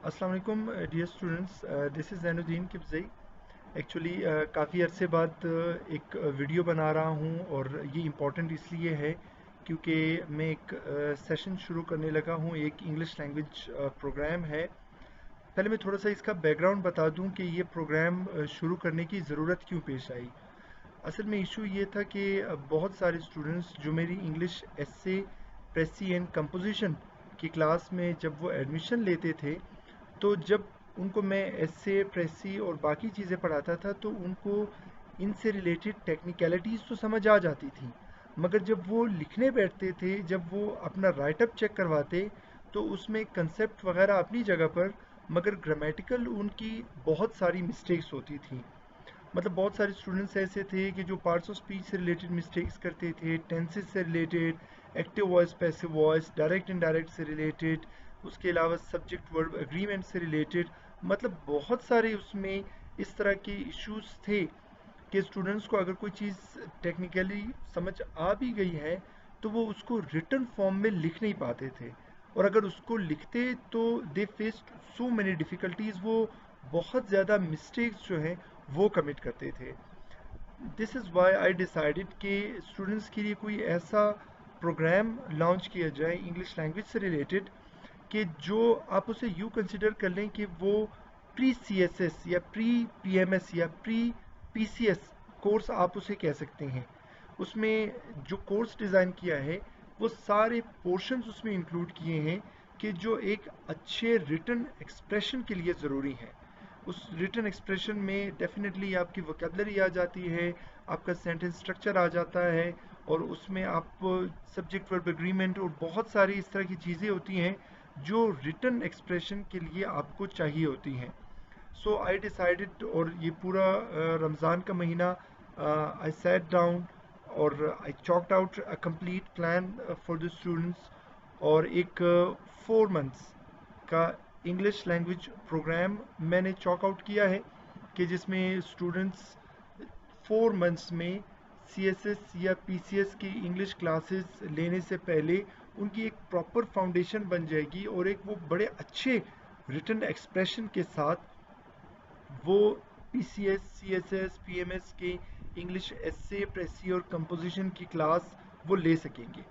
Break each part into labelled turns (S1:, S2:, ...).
S1: अस्सलाम वालेकुम dear students, this is Zainuddin Kibzai. Actually काफ़ी अरसे बाद एक वीडियो बना रहा हूँ और ये इम्पोर्टेंट इसलिए है क्योंकि मैं एक सेशन शुरू करने लगा हूँ। एक इंग्लिश लैंग्वेज प्रोग्राम है। पहले मैं थोड़ा सा इसका बैकग्राउंड बता दूँ कि ये प्रोग्राम शुरू करने की ज़रूरत क्यों पेश आई। असल में इशू ये था कि बहुत सारे स्टूडेंट्स जो मेरी इंग्लिश एस्से, प्रेसी एंड कंपोजिशन की क्लास में जब वो एडमिशन लेते थे, तो जब उनको मैं एस्से, प्रेसी और बाकी चीज़ें पढ़ाता था तो उनको इनसे रिलेटेड टेक्निकलिटीज़ तो समझ आ जाती थी, मगर जब वो लिखने बैठते थे, जब वो अपना राइटअप चेक करवाते, तो उसमें कंसेप्ट वगैरह अपनी जगह पर, मगर ग्रामेटिकल उनकी बहुत सारी मिस्टेक्स होती थी। मतलब बहुत सारे स्टूडेंट्स ऐसे थे कि जो पार्ट्स ऑफ स्पीच से रिलेटेड मिस्टेक्स करते थे, टेंसेस से related, active voice, passive voice, direct indirect से रिलेटेड, उसके अलावा सब्जेक्ट वर्ब एग्रीमेंट से रिलेटेड। मतलब बहुत सारे उसमें इस तरह के इश्यूज थे कि स्टूडेंट्स को अगर कोई चीज़ टेक्निकली समझ आ भी गई है तो वो उसको रिटन फॉर्म में लिख नहीं पाते थे, और अगर उसको लिखते तो दे फेस्ड सो मेनी डिफ़िकल्टीज, वो बहुत ज़्यादा मिस्टेक्स जो हैं वो कमिट करते थे। This is why I decided कि स्टूडेंट्स के लिए कोई ऐसा प्रोग्राम लॉन्च किया जाए इंग्लिश लैंग्वेज से रिलेटेड कि जो आप उसे यूँ कंसिडर कर लें कि वो प्री सी एस एस या प्री पी एम एस या pre P C S course आप उसे कह सकते हैं। उसमें जो कोर्स डिज़ाइन किया है वो सारे पोर्शंस उसमें इंक्लूड किए हैं कि जो एक अच्छे रिटन एक्सप्रेशन के लिए ज़रूरी है। उस रिटन एक्सप्रेशन में डेफिनेटली आपकी वोकेबलरी आ जाती है, आपका सेंटेंस स्ट्रक्चर आ जाता है, और उसमें आप सब्जेक्ट वर्ब एग्रीमेंट और बहुत सारी इस तरह की चीज़ें होती हैं जो रिटन एक्सप्रेशन के लिए आपको चाहिए होती हैं। सो आई डिसाइडेड, और ये पूरा रमज़ान का महीना आई सैट डाउन और I chalked out a complete plan for the students, और एक 4 मंथ्स का इंग्लिश लैंग्वेज प्रोग्राम मैंने चॉक आउट किया है कि जिसमें स्टूडेंट्स 4 मंथ्स में सी एस एस या पी सी एस की इंग्लिश क्लासेस लेने से पहले उनकी एक प्रॉपर फाउंडेशन बन जाएगी, और एक वो बड़े अच्छे रिटन एक्सप्रेशन के साथ वो P C S, C S S, P M S के इंग्लिश एस्से, प्रेसी और कंपोजिशन की क्लास वो ले सकेंगे।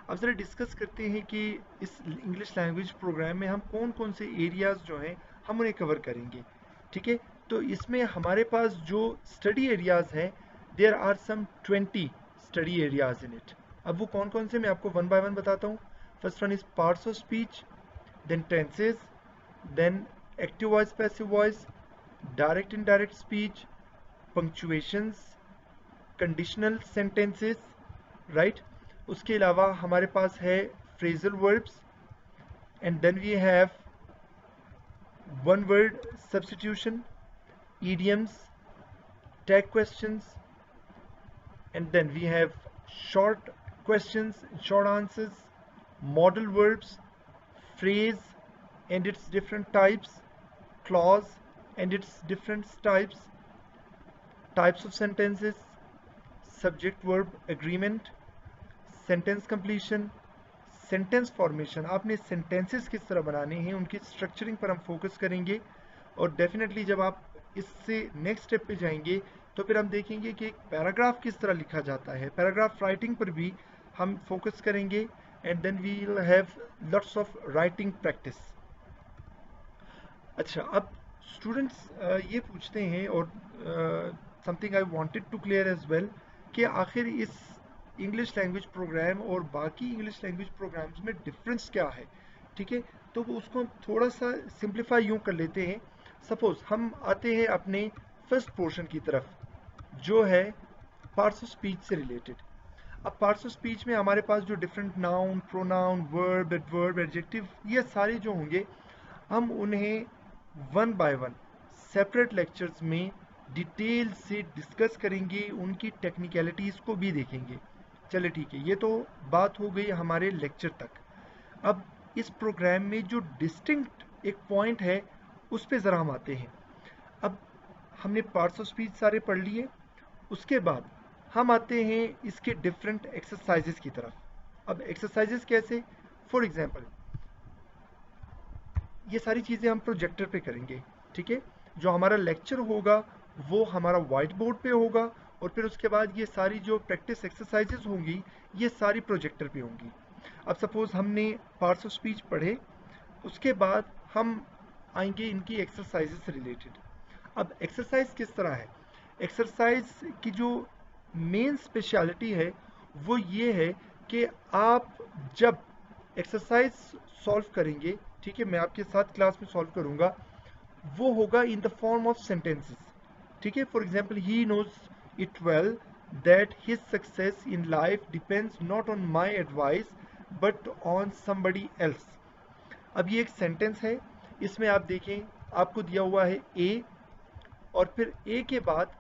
S1: अब ज़रा डिस्कस करते हैं कि इस इंग्लिश लैंग्वेज प्रोग्राम में हम कौन कौन से एरियाज़ जो हैं हम उन्हें कवर करेंगे। ठीक है, तो इसमें हमारे पास जो स्टडी एरियाज़ हैं, there are some 20 study areas in it. अब वो कौन कौन से मैं आपको वन बाय वन बताता हूँ। First one is parts of speech, then tenses, then active voice, passive voice, direct indirect speech, punctuations, conditional sentences, right. उसके अलावा हमारे पास है phrasal verbs, and then we have one word substitution, idioms, tag questions, and then we have short questions, short answers, modal verbs, phrase and its different types, clause and its different types of sentences, subject verb agreement, sentence completion, sentence formation, आपने sentences किस तरह बनाने हैं उनकी structuring पर हम focus करेंगे। और डेफिनेटली जब आप इससे नेक्स्ट स्टेप पे जाएंगे तो फिर हम देखेंगे कि एक पैराग्राफ किस तरह लिखा जाता है, पैराग्राफ राइटिंग पर भी हम फोकस करेंगे, and then we will have lots of writing practice. अच्छा, अब स्टूडेंट्स ये पूछते हैं, और something I wanted to clear as well, कि आखिर इस इंग्लिश लैंग्वेज प्रोग्राम और बाकी इंग्लिश लैंग्वेज प्रोग्राम्स में डिफरेंस क्या है। ठीक है, तो वो उसको हम थोड़ा सा सिंप्लीफाई यूँ कर लेते हैं। सपोज हम आते हैं अपने फर्स्ट पोर्शन की तरफ, जो है पार्ट्स ऑफ स्पीच से रिलेटेड। अब पार्ट्स ऑफ स्पीच में हमारे पास जो different noun, pronoun, verb, adverb, adjective, ये सारे जो होंगे हम उन्हें one by one separate lectures में डिटेल से डिस्कस करेंगे, उनकी टेक्निकलिटीज़ को भी देखेंगे। चले ठीक है, ये तो बात हो गई हमारे लेक्चर तक। अब इस प्रोग्राम में जो डिस्टिंक्ट एक पॉइंट है उस पे ज़रा हम आते हैं। अब हमने पार्ट्स ऑफ स्पीच सारे पढ़ लिए, उसके बाद हम आते हैं इसके डिफरेंट एक्सरसाइजेस की तरफ। अब एक्सरसाइजेस कैसे, फॉर एग्जांपल ये सारी चीज़ें हम प्रोजेक्टर पे करेंगे, ठीक है। जो हमारा लेक्चर होगा वो हमारा वाइट बोर्ड पे होगा, और फिर उसके बाद ये सारी जो प्रैक्टिस एक्सरसाइजेज होंगी ये सारी प्रोजेक्टर पे होंगी। अब सपोज हमने पार्ट्स ऑफ स्पीच पढ़े, उसके बाद हम आएंगे इनकी एक्सरसाइजेज से रिलेटेड। अब एक्सरसाइज किस तरह है, एक्सरसाइज की जो मेन स्पेशलिटी है वो ये है कि आप जब एक्सरसाइज सॉल्व करेंगे, ठीक है, मैं आपके साथ क्लास में सॉल्व करूंगा, वो होगा in the form of sentences, ठीक है। For example, he knows it well that his success in life depends not on my advice but on somebody else. अब ये एक सेंटेंस है, इसमें आप देखें आपको दिया हुआ है ए, और फिर ए के बाद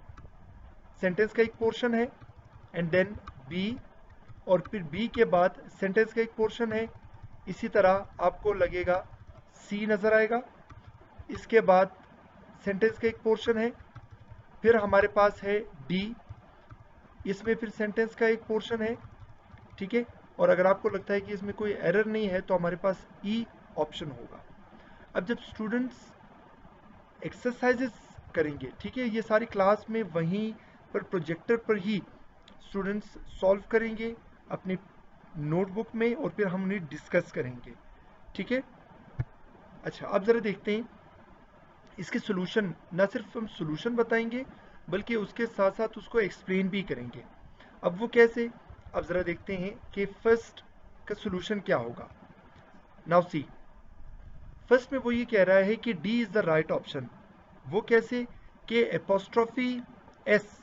S1: सेंटेंस का एक पोर्शन है, एंड देन बी, और फिर बी के बाद सेंटेंस का एक पोर्शन है। इसी तरह आपको लगेगा सी नजर आएगा, इसके बाद सेंटेंस का एक पोर्शन है, फिर हमारे पास है डी, इसमें फिर सेंटेंस का एक पोर्शन है, ठीक है। और अगर आपको लगता है कि इसमें कोई एरर नहीं है तो हमारे पास ई ऑप्शन होगा। अब जब स्टूडेंट्स एक्सरसाइजेस करेंगे, ठीक है, ये सारी क्लास में वहीं पर प्रोजेक्टर पर ही स्टूडेंट्स सॉल्व करेंगे अपने नोटबुक में, और फिर हम उन्हें डिस्कस करेंगे, ठीक है। अच्छा, अब ज़रा देखते हैं इसके सॉल्यूशन। ना सिर्फ हम सॉल्यूशन बताएंगे बल्कि उसके साथ साथ उसको एक्सप्लेन भी करेंगे। अब वो कैसे, अब ज़रा देखते हैं कि फर्स्ट का सॉल्यूशन क्या होगा। नाउ सी, फर्स्ट में वो ये कह रहा है कि D is the right option. वो कैसे, कि apostrophe S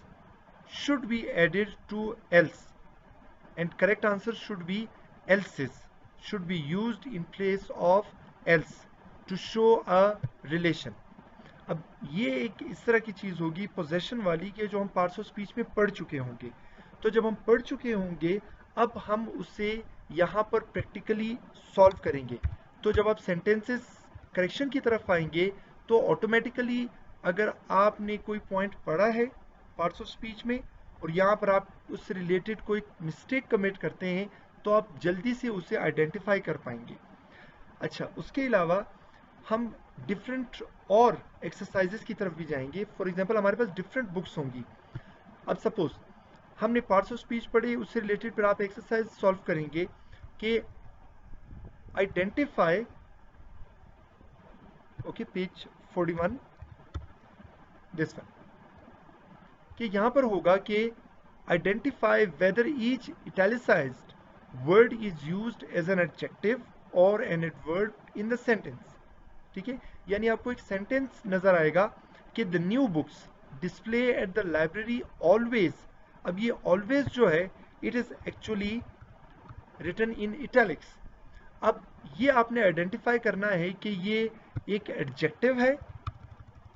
S1: should be added to else and correct answer should be else's, should be used in place of else to show a relation। अब ये एक इस तरह की चीज होगी पोजेशन वाली कि जो हम पार्ट्स ऑफ स्पीच में पढ़ चुके होंगे। तो जब हम पढ़ चुके होंगे अब हम उसे यहाँ पर प्रैक्टिकली सॉल्व करेंगे। तो जब आप सेंटेंसेस करेक्शन की तरफ आएंगे तो ऑटोमेटिकली अगर आपने कोई पॉइंट पढ़ा है पार्ट्स ऑफ स्पीच में और यहाँ पर आप उससे रिलेटेड कोई मिस्टेक कमिट करते हैं तो आप जल्दी से उसे आइडेंटिफाई कर पाएंगे। अच्छा, उसके अलावा हम डिफरेंट और एक्सरसाइजेस की तरफ भी जाएंगे। फॉर एग्जांपल, हमारे पास डिफरेंट बुक्स होंगी। अब सपोज हमने पार्ट्स ऑफ स्पीच पढ़ी, उससे रिलेटेड फिर आप एक्सरसाइज सॉल्व करेंगे कि identify, okay, page 41, this one, कि यहां पर होगा कि identify whether each italicised word is used as an adjective और an adverb in the sentence, ठीक है। यानी आपको एक सेंटेंस नजर आएगा कि the new books display at the library always. अब ये ऑलवेज जो है it is actually written in italics. अब ये आपने आइडेंटिफाई करना है कि ये एक एडजेक्टिव है,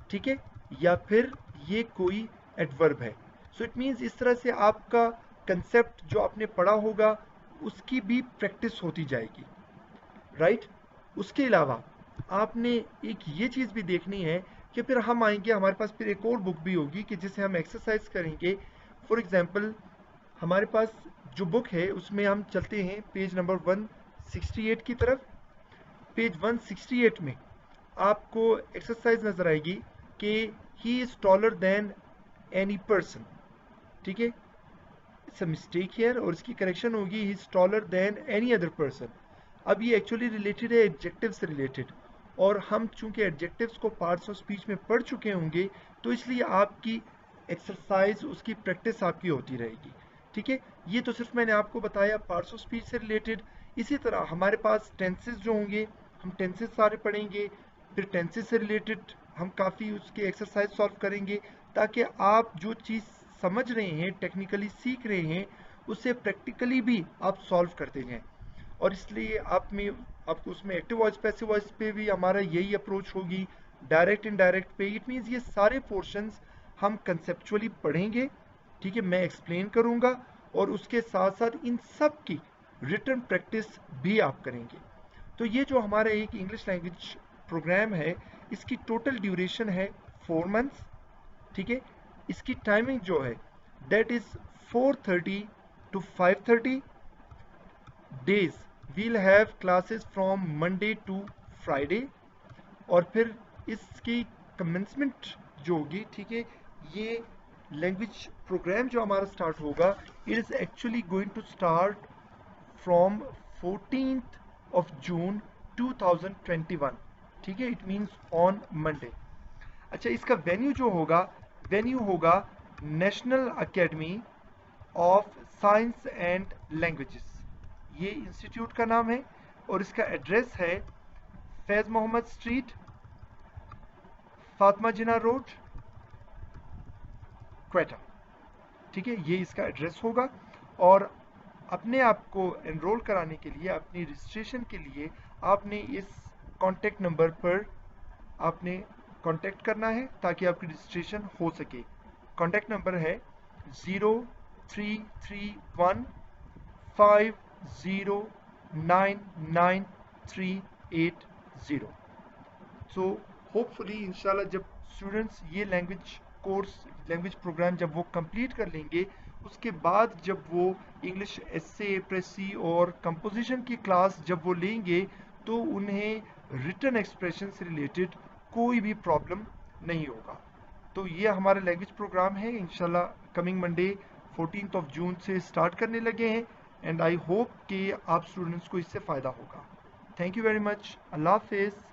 S1: ठीक है, या फिर ये कोई एडवर्ब है। सो इट मीन्स इस तरह से आपका कंसेप्ट जो आपने पढ़ा होगा उसकी भी प्रैक्टिस होती जाएगी, राइट। उसके अलावा आपने एक ये चीज़ भी देखनी है कि फिर हम आएंगे, हमारे पास फिर एक और बुक भी होगी कि जिसे हम एक्सरसाइज करेंगे। फॉर एग्जांपल, हमारे पास जो बुक है उसमें हम चलते हैं पेज नंबर 168 की तरफ। पेज 168 में आपको एक्सरसाइज नजर आएगी कि he is taller than any person, ठीक है, इट्स अ मिस्टेक हियर, और इसकी करेक्शन होगी he is taller than any other person. अब ये एक्चुअली रिलेटेड है एडजेक्टिव से रिलेटेड, और हम चूंकि एडजेक्टिव्स को पार्ट्स ऑफ स्पीच में पढ़ चुके होंगे तो इसलिए आपकी एक्सरसाइज, उसकी प्रैक्टिस आपकी होती रहेगी, ठीक है। ये तो सिर्फ मैंने आपको बताया पार्ट्स ऑफ स्पीच से रिलेटेड। इसी तरह हमारे पास टेंसेस जो होंगे, हम टेंसेस सारे पढ़ेंगे, फिर टेंसेस से रिलेटेड हम काफ़ी उसके एक्सरसाइज सॉल्व करेंगे ताकि आप जो चीज़ समझ रहे हैं, टेक्निकली सीख रहे हैं, उसे प्रैक्टिकली भी आप सॉल्व करते जाएं। और इसलिए आपको उसमें एक्टिव वॉइस, पैसिव वॉइस पे भी हमारा यही अप्रोच होगी, डायरेक्ट इनडायरेक्ट पे। इट मीन्स ये सारे पोर्शंस हम कंसेप्चुअली पढ़ेंगे, ठीक है, मैं एक्सप्लेन करूंगा, और उसके साथ साथ इन सब की रिटन प्रैक्टिस भी आप करेंगे। तो ये जो हमारा एक इंग्लिश लैंग्वेज प्रोग्राम है इसकी टोटल ड्यूरेशन है 4 मंथ्स, ठीक है। इसकी टाइमिंग जो है that is 4:30 to 5:30 days. We'll have classes from Monday to Friday, और फिर इसकी कमेंसमेंट जो होगी, ठीक है, ये लैंग्वेज प्रोग्राम जो हमारा स्टार्ट होगा, it is actually going to start from 14th of June 2021, ठीक है, इट मीन्स ऑन मंडे। अच्छा, इसका वेन्यू जो होगा, वेन्यू होगा national academy of science and languages, ये इंस्टीट्यूट का नाम है, और इसका एड्रेस है फैज़ मोहम्मद स्ट्रीट, फातिमा जिन्ना रोड, क्वेटा, ठीक है, ये इसका एड्रेस होगा। और अपने आप को एनरोल कराने के लिए, अपनी रजिस्ट्रेशन के लिए आपने इस कॉन्टैक्ट नंबर पर आपने कॉन्टैक्ट करना है ताकि आपकी रजिस्ट्रेशन हो सके। कॉन्टैक्ट नंबर है 033150999380। सो होपफुली इंशाल्लाह जब स्टूडेंट्स ये लैंग्वेज कोर्स, लैंग्वेज प्रोग्राम जब वो कंप्लीट कर लेंगे, उसके बाद जब वो इंग्लिश एसे, प्रेसी और कंपोजिशन की क्लास जब वो लेंगे, तो उन्हें रिटन एक्सप्रेशन से रिलेटेड कोई भी प्रॉब्लम नहीं होगा। तो ये हमारा लैंग्वेज प्रोग्राम है, इंशाल्लाह coming Monday 14th of June से स्टार्ट करने लगे हैं, एंड आई होप कि आप स्टूडेंट्स को इससे फ़ायदा होगा। Thank you very much. अल्लाह हाफिज़।